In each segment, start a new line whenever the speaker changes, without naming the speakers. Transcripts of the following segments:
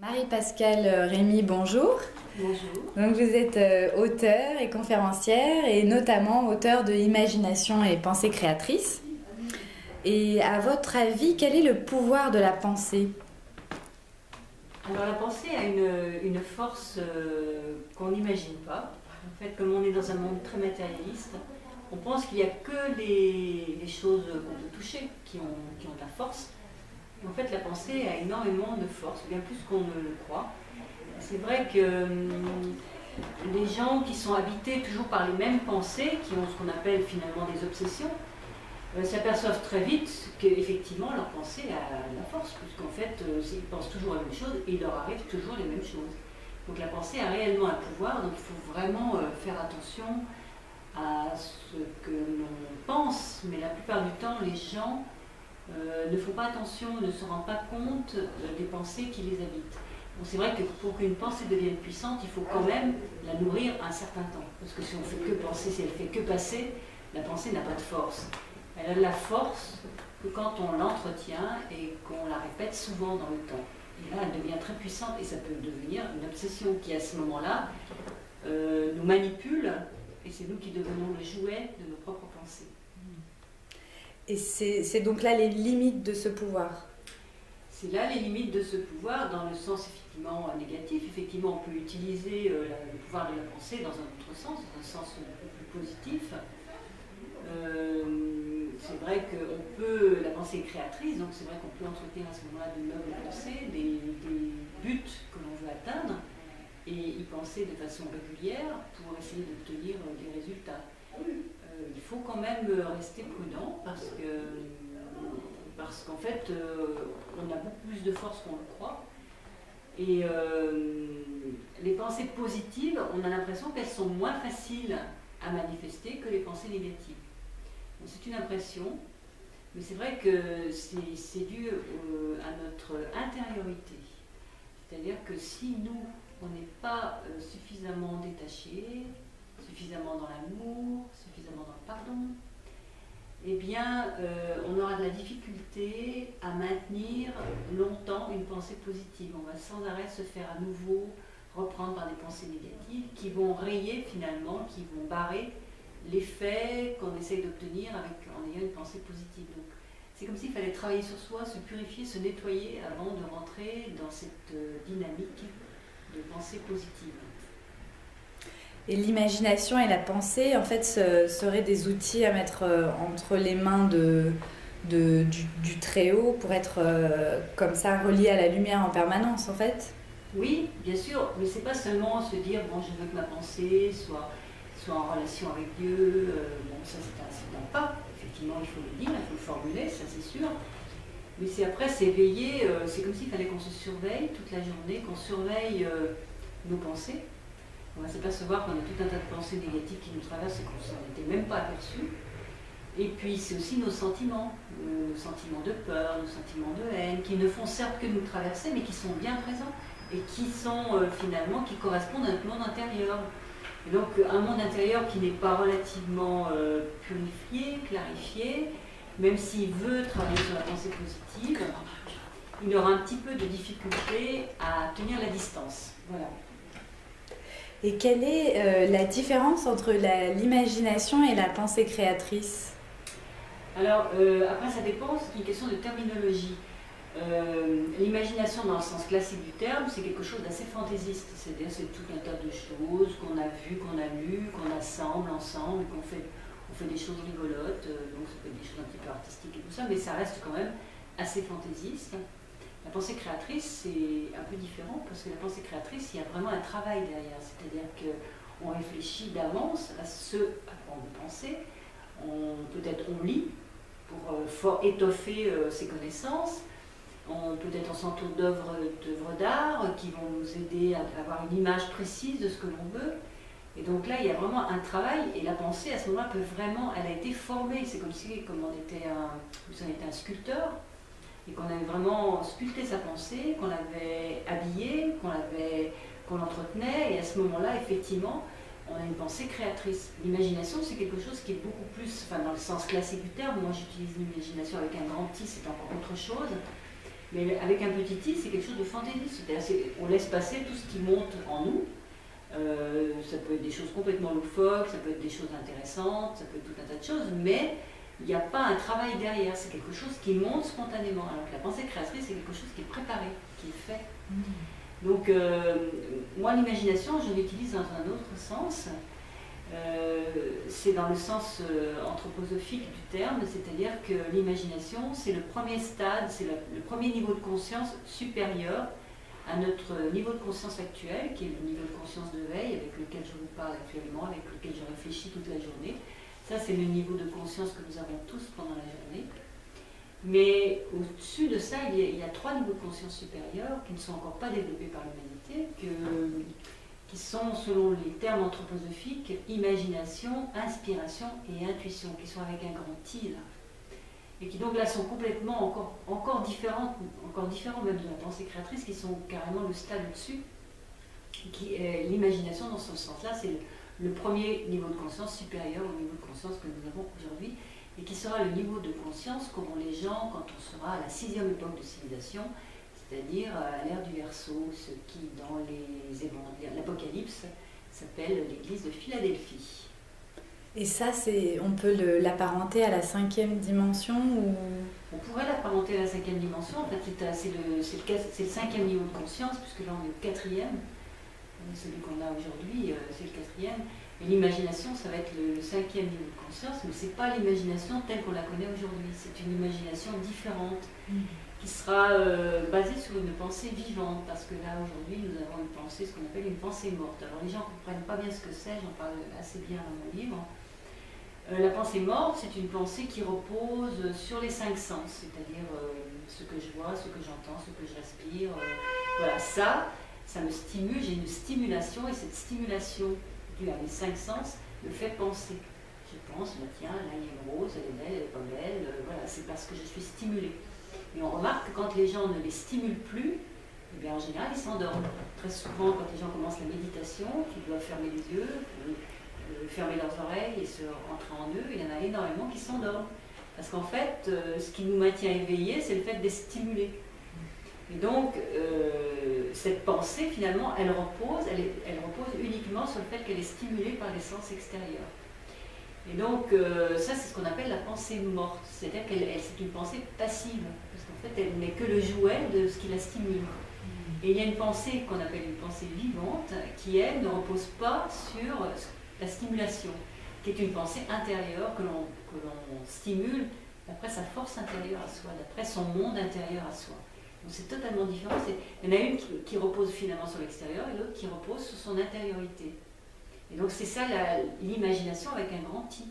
Marie-Pascale Rémy, bonjour.
Bonjour.
Donc vous êtes auteure et conférencière et notamment auteure de Imagination et pensée créatrice. Et à votre avis, quel est le pouvoir de la pensée?
Alors la pensée a une force qu'on n'imagine pas. En fait, comme on est dans un monde très matérialiste, on pense qu'il n'y a que les choses qu'on peut toucher qui ont de la force. Et en fait, la pensée a énormément de force, bien plus qu'on ne le croit. C'est vrai que les gens qui sont habités toujours par les mêmes pensées, qui ont ce qu'on appelle finalement des obsessions, s'aperçoivent très vite qu'effectivement leur pensée a de la force, puisqu'en fait ils pensent toujours la même chose et il leur arrive toujours les mêmes choses. Donc la pensée a réellement un pouvoir, donc il faut vraiment faire attention à ce que l'on pense, mais la plupart du temps les gens ne font pas attention, ne se rendent pas compte des pensées qui les habitent. Bon, c'est vrai que pour qu'une pensée devienne puissante, il faut quand même la nourrir un certain temps. Parce que si on fait que penser, si elle fait que passer, la pensée n'a pas de force. Elle a de la force que quand on l'entretient et qu'on la répète souvent dans le temps. Et là, elle devient très puissante et ça peut devenir une obsession qui, à ce moment-là, nous manipule et c'est nous qui devenons le jouet de nos propres pensées.
Et c'est donc là les limites de ce pouvoir.
C'est là les limites de ce pouvoir dans le sens effectivement négatif. Effectivement, on peut utiliser le pouvoir de la pensée dans un autre sens, dans un sens plus positif. C'est vrai qu'on peut, la pensée est créatrice, donc c'est vrai qu'on peut entretenir à ce moment-là de nobles pensées, des buts que l'on veut atteindre, et y penser de façon régulière pour essayer d'obtenir des résultats. Il faut quand même rester prudent parce qu'en fait, on a beaucoup plus de force qu'on le croit. Et les pensées positives, on a l'impression qu'elles sont moins faciles à manifester que les pensées négatives. C'est une impression, mais c'est vrai que c'est dû à notre intériorité. C'est-à-dire que si nous, on n'est pas suffisamment détachés, suffisamment dans l'amour, suffisamment dans le pardon, eh bien, on aura de la difficulté à maintenir longtemps une pensée positive. On va sans arrêt se faire à nouveau reprendre par des pensées négatives qui vont rayer finalement, qui vont barrer l'effet qu'on essaye d'obtenir en ayant une pensée positive. Donc, c'est comme s'il fallait travailler sur soi, se purifier, se nettoyer avant de rentrer dans cette dynamique de pensée positive.
Et l'imagination et la pensée, en fait, seraient des outils à mettre entre les mains du Très-Haut pour être comme ça relié à la lumière en permanence, en fait.
Oui, bien sûr, mais c'est pas seulement se dire bon, je veux que ma pensée soit en relation avec Dieu. Bon, ça c'est un pas. Effectivement, il faut le dire, il faut le formuler, ça c'est sûr. Mais c'est après s'éveiller. C'est comme s'il fallait qu'on se surveille toute la journée, qu'on surveille nos pensées. On va s'apercevoir qu'on a tout un tas de pensées négatives qui nous traversent et qu'on s'en était même pas aperçu. Et puis c'est aussi nos sentiments de peur, nos sentiments de haine, qui ne font certes que nous traverser, mais qui sont bien présents et qui sont finalement, qui correspondent à notre monde intérieur. Et donc un monde intérieur qui n'est pas relativement purifié, clarifié, même s'il veut travailler sur la pensée positive, il aura un petit peu de difficulté à tenir la distance. Voilà.
Et quelle est la différence entre l'imagination et la pensée créatrice?
Alors, après, ça dépend, c'est une question de terminologie. L'imagination, dans le sens classique du terme, c'est quelque chose d'assez fantaisiste. C'est-à-dire, c'est tout un tas de choses qu'on a vues, qu'on a lues, qu'on assemble ensemble, on fait des choses rigolotes, donc ça peut être des choses un petit peu artistiques et tout ça, mais ça reste quand même assez fantaisiste. La pensée créatrice, c'est un peu différent, parce que la pensée créatrice, il y a vraiment un travail derrière. C'est-à-dire qu'on réfléchit d'avance à ce à quoi on veut penser. Peut-être on lit pour étoffer ses connaissances. Peut-être on s'entoure d'œuvres d'art qui vont nous aider à avoir une image précise de ce que l'on veut. Et donc là, il y a vraiment un travail, et la pensée, à ce moment-là, elle a été formée. C'est comme si on était un sculpteur, et qu'on avait vraiment sculpté sa pensée, qu'on l'avait habillée, qu'on l'entretenait, et à ce moment-là, effectivement, on a une pensée créatrice. L'imagination, c'est quelque chose qui est beaucoup plus, enfin dans le sens classique du terme, moi j'utilise l'imagination avec un grand I, c'est encore autre chose, Mais avec un petit i, c'est quelque chose de fantaisiste. C'est-à-dire on laisse passer tout ce qui monte en nous. Ça peut être des choses complètement loufoques, ça peut être des choses intéressantes, ça peut être tout un tas de choses, mais il n'y a pas un travail derrière, c'est quelque chose qui monte spontanément. Alors que la pensée créatrice, c'est quelque chose qui est préparé, qui est fait. Donc, moi, l'imagination, je l'utilise dans un autre sens. C'est dans le sens anthroposophique du terme, c'est-à-dire que l'imagination, c'est le premier stade, c'est le premier niveau de conscience supérieur à notre niveau de conscience actuel, qui est le niveau de conscience de veille, avec lequel je vous parle actuellement, avec lequel je réfléchis toute la journée. Ça, c'est le niveau de conscience que nous avons tous pendant la journée. Mais au-dessus de ça, il y a 3 niveaux de conscience supérieurs qui ne sont encore pas développés par l'humanité, qui sont, selon les termes anthroposophiques, imagination, inspiration et intuition, qui sont avec un grand I, là. Et qui donc là sont complètement encore différents même de la pensée créatrice, qui sont carrément le stade au-dessus, qui est l'imagination dans ce sens-là, c'est le premier niveau de conscience supérieur au niveau de conscience que nous avons aujourd'hui, et qui sera le niveau de conscience qu'auront les gens quand on sera à la 6e époque de civilisation, c'est-à-dire à l'ère du Verseau, ce qui dans l'Apocalypse s'appelle l'église de Philadelphie.
Et ça, on peut l'apparenter à la 5e dimension ou...
On pourrait l'apparenter à la 5e dimension. En fait, c'est le 5e niveau de conscience, puisque là on est au 4e. Celui qu'on a aujourd'hui, c'est le 4e. Et l'imagination, ça va être le 5e niveau de conscience, mais ce n'est pas l'imagination telle qu'on la connaît aujourd'hui. C'est une imagination différente, qui sera basée sur une pensée vivante, parce que là aujourd'hui nous avons une pensée, ce qu'on appelle une pensée morte. Alors les gens ne comprennent pas bien ce que c'est, j'en parle assez bien dans mon livre. La pensée morte, c'est une pensée qui repose sur les 5 sens, c'est-à-dire ce que je vois, ce que j'entends, ce que je respire. Voilà, ça me stimule, j'ai une stimulation, et cette stimulation due à mes 5 sens me fait penser. Je pense, bah, tiens, là il y a une rose, elle est belle, elle n'est pas belle, voilà, c'est parce que je suis stimulée. Et on remarque que quand les gens ne les stimulent plus, eh bien, en général ils s'endorment. Très souvent, quand les gens commencent la méditation, qu'ils doivent fermer les yeux, fermer leurs oreilles et se rentrer en eux, il y en a énormément qui s'endorment. Parce qu'en fait, ce qui nous maintient éveillés, c'est le fait d'être stimulés. Et donc, cette pensée, finalement, elle repose uniquement sur le fait qu'elle est stimulée par les sens extérieurs. Et donc, ça, c'est ce qu'on appelle la pensée morte. C'est-à-dire qu'elle c'est une pensée passive, parce qu'en fait, elle n'est que le jouet de ce qui la stimule. Et il y a une pensée qu'on appelle une pensée vivante, qui, elle, ne repose pas sur la stimulation, qui est une pensée intérieure que l'on stimule d'après sa force intérieure à soi, d'après son monde intérieur à soi. Donc c'est totalement différent. Il y en a une qui repose finalement sur l'extérieur et l'autre qui repose sur son intériorité. Et donc c'est ça l'imagination avec un grand I,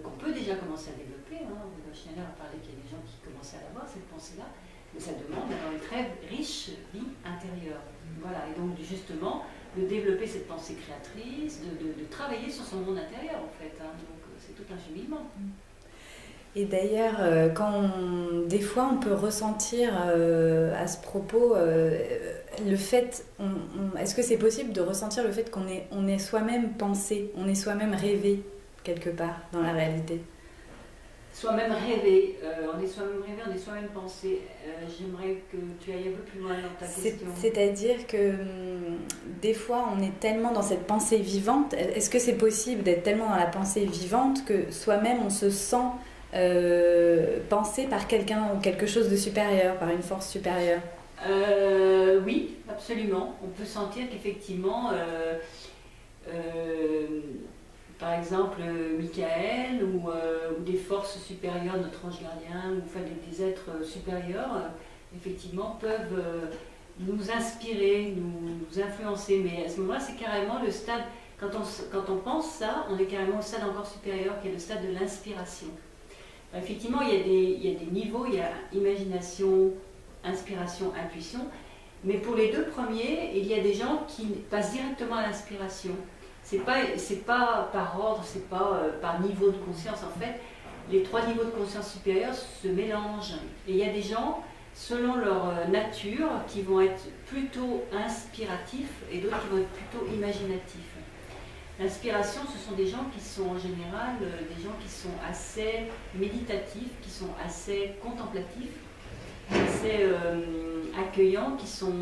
qu'on peut déjà commencer à développer. Schneider a parlé qu'il y a des gens qui commençaient à l'avoir, cette pensée-là, mais ça demande d'avoir une très riche vie intérieure. Voilà, et donc justement, de développer cette pensée créatrice, de travailler sur son monde intérieur en fait. Donc c'est tout un cheminement.
Et d'ailleurs, des fois on peut ressentir à ce propos le fait, est-ce que c'est possible de ressentir le fait qu'on est soi-même pensé, on est soi-même rêvé quelque part dans la réalité?
Soi-même rêvé, on est soi-même rêvé, on est soi-même pensé. J'aimerais que tu ailles un peu plus loin dans ta question.
C'est-à-dire que des fois on est tellement dans cette pensée vivante, est-ce que c'est possible d'être tellement dans la pensée vivante que soi-même on se sent pensé par quelqu'un ou quelque chose de supérieur, par une force supérieure?
Oui, absolument. On peut sentir qu'effectivement, par exemple, Michael ou des forces supérieures, notre ange gardien, ou enfin, des êtres supérieurs, effectivement, peuvent nous inspirer, nous influencer. Mais à ce moment-là, c'est carrément le stade, quand on pense ça, on est carrément au stade encore supérieur, qui est le stade de l'inspiration. Effectivement, il y a des niveaux, il y a imagination, inspiration, intuition, mais pour les deux premiers, il y a des gens qui passent directement à l'inspiration. C'est pas par ordre, c'est pas par niveau de conscience. En fait, les 3 niveaux de conscience supérieure se mélangent. Et il y a des gens, selon leur nature, qui vont être plutôt inspiratifs et d'autres qui vont être plutôt imaginatifs. L'inspiration, ce sont des gens qui sont en général des gens qui sont assez méditatifs, qui sont assez contemplatifs. assez accueillants, qui sont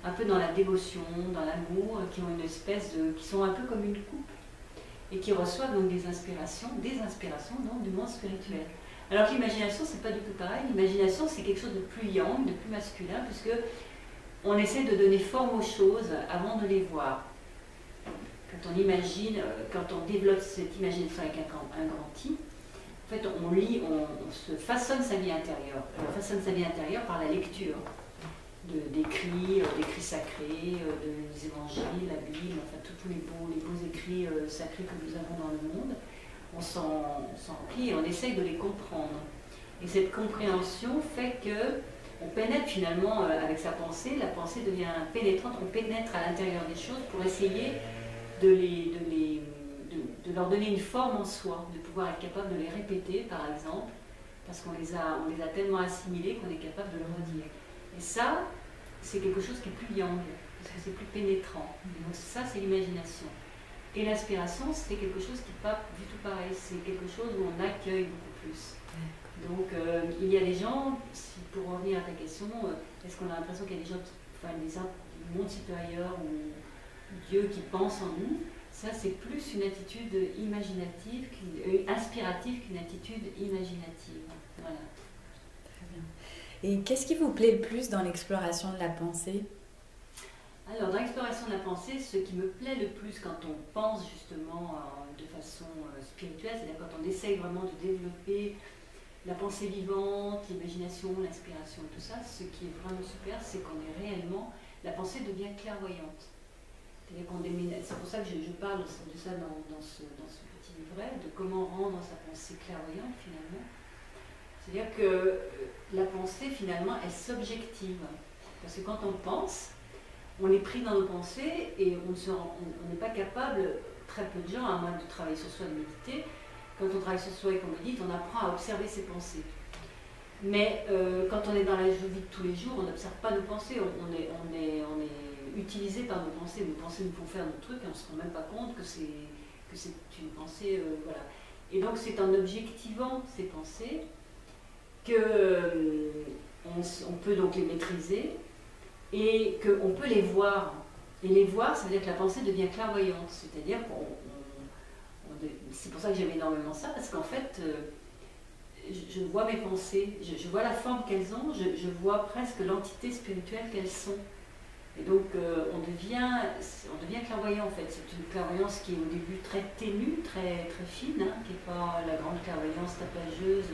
un peu dans la dévotion, dans l'amour, qui ont une espèce de, qui sont un peu comme une coupe et qui reçoivent donc des inspirations donc, du monde spirituel. Alors que l'imagination, c'est pas du tout pareil. L'imagination, c'est quelque chose de plus yang, de plus masculin, puisque on essaie de donner forme aux choses avant de les voir. Quand on imagine, quand on développe cette imagination avec un grand I, en fait, on se façonne sa vie intérieure. On façonne sa vie intérieure par la lecture d'écrits sacrés, des évangiles, la Bible, enfin tous les beaux écrits sacrés que nous avons dans le monde. On s'en plie et on essaye de les comprendre. Et cette compréhension fait que on pénètre finalement avec sa pensée, la pensée devient pénétrante, on pénètre à l'intérieur des choses pour essayer de leur donner une forme en soi, de pouvoir être capable de les répéter par exemple, parce qu'on les a tellement assimilés qu'on est capable de le redire. Et ça, c'est quelque chose qui est plus yang, parce que c'est plus pénétrant. Donc ça, c'est l'imagination. Et l'inspiration, c'est quelque chose qui n'est pas du tout pareil, c'est quelque chose où on accueille beaucoup plus. Donc il y a des gens, pour revenir à ta question, est-ce qu'on a l'impression qu'il y a des gens, du monde supérieur ou Dieu qui pense en nous? Ça, c'est plus une attitude imaginative, inspirative qu'une attitude imaginative. Voilà.
Très bien. Et qu'est-ce qui vous plaît le plus dans l'exploration de la pensée?
Alors, dans l'exploration de la pensée, ce qui me plaît le plus quand on pense justement de façon spirituelle, c'est-à-dire quand on essaye vraiment de développer la pensée vivante, l'imagination, l'inspiration, tout ça, ce qui est vraiment super, c'est qu'on est réellement, la pensée devient clairvoyante. C'est-à-dire qu'on déménage, c'est pour ça que je parle de ça dans ce petit livret, de comment rendre sa pensée clairvoyante finalement. C'est-à-dire que la pensée finalement est subjective. Parce que quand on pense, on est pris dans nos pensées et on n'est pas capable, très peu de gens, à moins de travailler sur soi, de méditer, quand on travaille sur soi et qu'on médite, on apprend à observer ses pensées. Mais quand on est dans la vie de tous les jours, on n'observe pas nos pensées, on est utilisé par nos pensées. Nos pensées nous font faire nos trucs et on ne se rend même pas compte que c'est une pensée. Voilà. Et donc c'est en objectivant ces pensées qu'on peut donc les maîtriser et qu'on peut les voir. Et les voir, ça veut dire que la pensée devient clairvoyante. C'est-à-dire c'est pour ça que j'aime énormément ça, parce qu'en fait, je vois mes pensées, je vois la forme qu'elles ont, je vois presque l'entité spirituelle qu'elles sont. Et donc on devient clairvoyant en fait. C'est une clairvoyance qui est au début très ténue, très, très fine, hein, qui n'est pas la grande clairvoyance tapageuse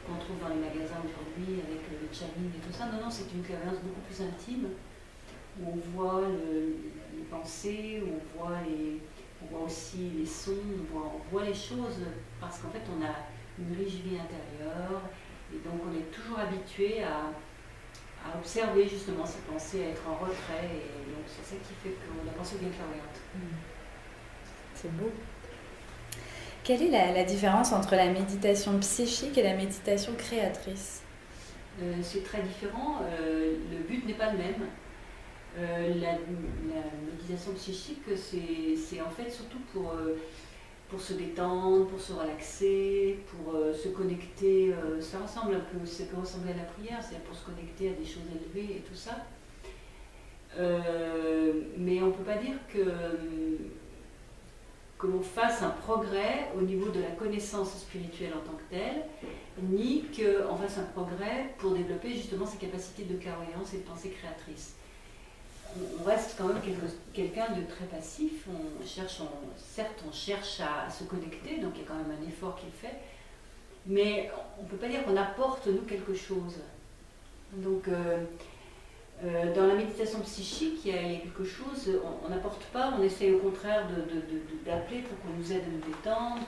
qu'on trouve dans les magasins aujourd'hui avec le channeling et tout ça. Non, non, c'est une clairvoyance beaucoup plus intime, où on voit les pensées, où on voit aussi les sons, on voit les choses, parce qu'en fait on a une riche vie intérieure, et donc on est toujours habitué à observer justement ses pensées, à être en retrait, et donc c'est ça qui fait que la pensée devient clairvoyante.
C'est beau. Quelle est la différence entre la méditation psychique et la méditation créatrice?
C'est très différent, le but n'est pas le même. La méditation psychique, c'est en fait surtout pour se détendre, pour se relaxer, pour se connecter. Ça ressemble un peu, ça peut ressembler à la prière, c'est pour se connecter à des choses élevées et tout ça. Mais on ne peut pas dire que l'on fasse un progrès au niveau de la connaissance spirituelle en tant que telle, ni qu'on fasse un progrès pour développer justement ses capacités de clairvoyance et de pensée créatrice. On reste quand même quelqu'un de très passif, certes on cherche à se connecter, donc il y a quand même un effort qui est fait, mais on ne peut pas dire qu'on apporte nous quelque chose. Donc dans la méditation psychique, il y a quelque chose, on n'apporte pas, on essaye au contraire d'appeler pour qu'on nous aide à nous détendre,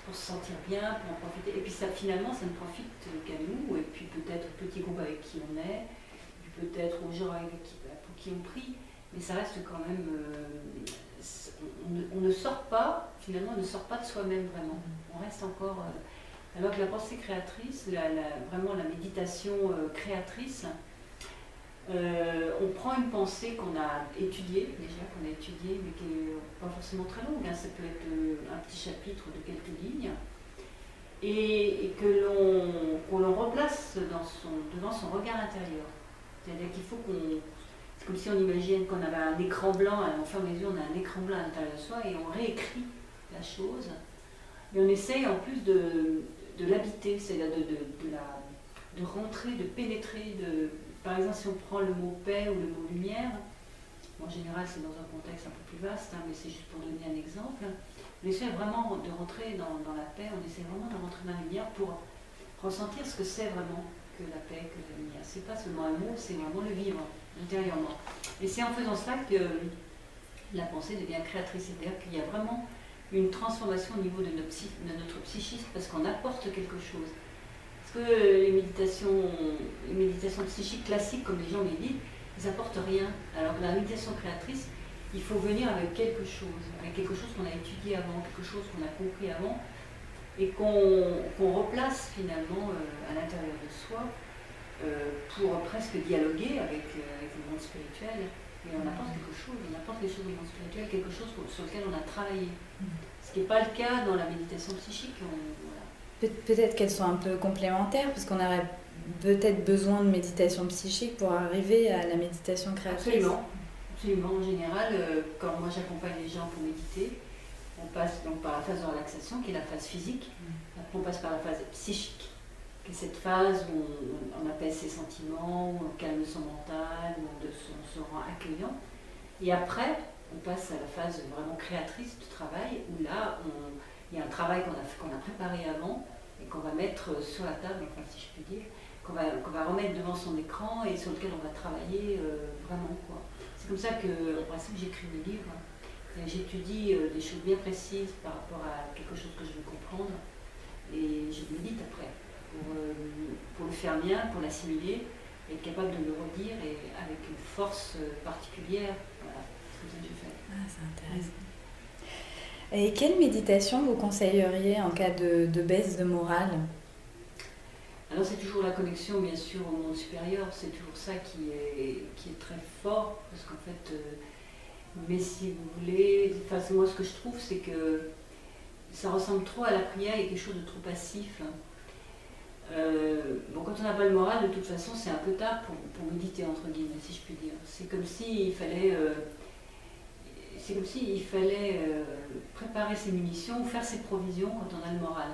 pour se sentir bien, pour en profiter, et puis ça finalement ça ne profite qu'à nous, et puis peut-être au petit groupe avec qui on est, peut-être aux gens pour qui on prie, mais ça reste quand même... on ne sort pas, finalement, on ne sort pas de soi-même vraiment. On reste encore... alors que la pensée créatrice, vraiment la méditation créatrice, on prend une pensée qu'on a étudiée, mais qui n'est pas forcément très longue, hein, ça peut être un petit chapitre de quelques lignes, et qu'on l'on replace devant son regard intérieur. C'est-à-dire qu'il faut qu'on... C'est comme si on imagine qu'on avait un écran blanc, on ferme les yeux, on a un écran blanc à l'intérieur de soi et on réécrit la chose. Et on essaye en plus de l'habiter, c'est-à-dire de rentrer, de pénétrer. Par exemple, si on prend le mot paix ou le mot lumière, en général c'est dans un contexte un peu plus vaste, hein, mais c'est juste pour donner un exemple, on essaie vraiment de rentrer dans la paix, on essaie vraiment de rentrer dans la lumière pour ressentir ce que c'est vraiment que la paix, que la lumière. C'est pas seulement un mot, c'est vraiment le vivre intérieurement. Et c'est en faisant cela que la pensée devient créatrice, c'est-à-dire qu'il y a vraiment une transformation au niveau de notre psychisme parce qu'on apporte quelque chose. Parce que les méditations psychiques classiques, comme les gens méditent, ils n'apportent rien. Alors que la méditation créatrice, il faut venir avec quelque chose qu'on a étudié avant, quelque chose qu'on a compris avant, et qu'on replace finalement à l'intérieur de soi pour presque dialoguer avec le monde spirituel. Et on apporte quelque chose au monde spirituel, quelque chose sur lequel on a travaillé. Ce qui n'est pas le cas dans la méditation psychique. Voilà.
Peut-être qu'elles sont un peu complémentaires, parce qu'on aurait peut-être besoin de méditation psychique pour arriver à la méditation créatrice.
Absolument. Absolument. En général, quand moi j'accompagne les gens pour méditer, on passe donc par la phase de relaxation, qui est la phase physique. Après, on passe par la phase psychique, qui est cette phase où on apaise ses sentiments, où on calme son mental, où on se rend accueillant. Et après, on passe à la phase vraiment créatrice du travail, où là, il y a un travail qu'on a préparé avant et qu'on va mettre sur la table, enfin, si je puis dire, qu'on va remettre devant son écran et sur lequel on va travailler vraiment, quoi. C'est comme ça que, en principe, j'écris mes livres. J'étudie des choses bien précises par rapport à quelque chose que je veux comprendre et je médite après pour le faire bien, pour l'assimiler et être capable de le redire et avec une force particulière. Voilà, c'est comme ça que je fais.
Ah, c'est intéressant. Et quelle méditation vous conseilleriez en cas de baisse de morale?
Alors c'est toujours la connexion bien sûr au monde supérieur, c'est toujours ça qui est très fort parce qu'en fait... mais si vous voulez, enfin, moi ce que je trouve c'est que ça ressemble trop à la prière, il y a quelque chose de trop passif. Bon, quand on n'a pas le moral, de toute façon c'est un peu tard pour méditer entre guillemets, si je puis dire. C'est comme s'il fallait, préparer ses munitions, faire ses provisions quand on a le moral,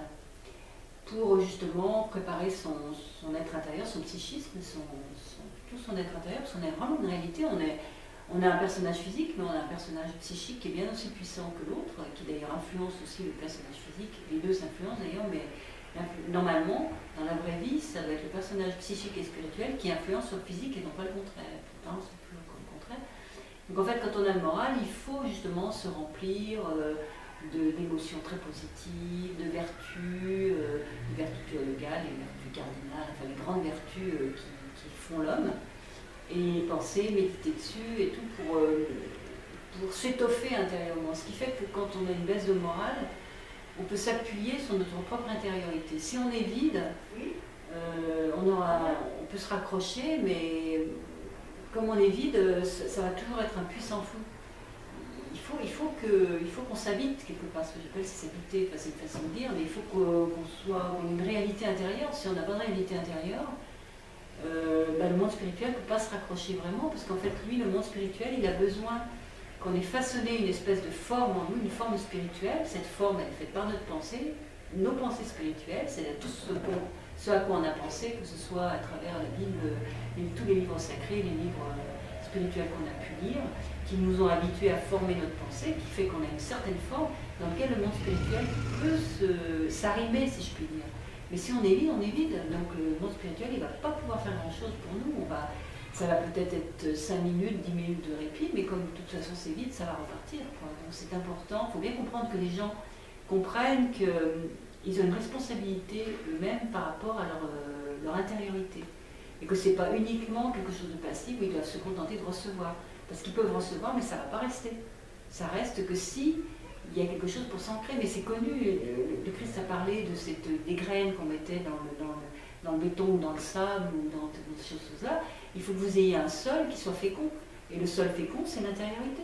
pour justement préparer son être intérieur, son psychisme, tout son être intérieur, parce qu'on est vraiment une réalité, on a un personnage physique, mais on a un personnage psychique qui est bien aussi puissant que l'autre, qui d'ailleurs influence aussi le personnage physique. Les deux s'influencent d'ailleurs, mais normalement, dans la vraie vie, ça va être le personnage psychique et spirituel qui influence sur le physique et non pas le contraire. Pourtant, c'est plus comme le contraire. Donc en fait, quand on a le moral, il faut justement se remplir d'émotions très positives, de vertus théologales, les vertus cardinales, enfin les grandes vertus qui font l'homme. Et penser, méditer dessus et tout pour s'étoffer intérieurement. Ce qui fait que quand on a une baisse de morale, on peut s'appuyer sur notre propre intériorité. Si on est vide, on peut se raccrocher, mais comme on est vide, ça va toujours être un puissant flou. Il faut qu'on s'habite quelque part, ce que j'appelle s'habiter, c'est une façon de dire, mais il faut qu'on ait une réalité intérieure. Si on n'a pas de réalité intérieure, le monde spirituel ne peut pas se raccrocher vraiment, parce qu'en fait, lui, le monde spirituel, il a besoin qu'on ait façonné une espèce de forme en nous, une forme spirituelle. Cette forme, elle est faite par notre pensée, nos pensées spirituelles, c'est-à-dire tout ce à quoi on a pensé, que ce soit à travers la Bible, tous les livres sacrés, les livres spirituels qu'on a pu lire, qui nous ont habitués à former notre pensée, qui fait qu'on a une certaine forme dans laquelle le monde spirituel peut s'arrimer, si je puis dire. Mais si on est vide, donc le monde spirituel, il ne va pas pouvoir faire grand-chose pour nous. Ça va peut-être être 5 minutes, 10 minutes de répit, mais comme de toute façon c'est vide, ça va repartir, quoi. Donc c'est important, il faut bien comprendre que les gens comprennent qu'ils ont une responsabilité eux-mêmes par rapport à leur intériorité. Et que ce n'est pas uniquement quelque chose de passif où ils doivent se contenter de recevoir. Parce qu'ils peuvent recevoir, mais ça ne va pas rester. Ça reste que si il y a quelque chose pour s'ancrer, mais c'est connu. Le Christ a parlé des graines qu'on mettait dans le béton ou dans le sable ou dans ces choses-là. Il faut que vous ayez un sol qui soit fécond. Et le sol fécond, c'est l'intériorité.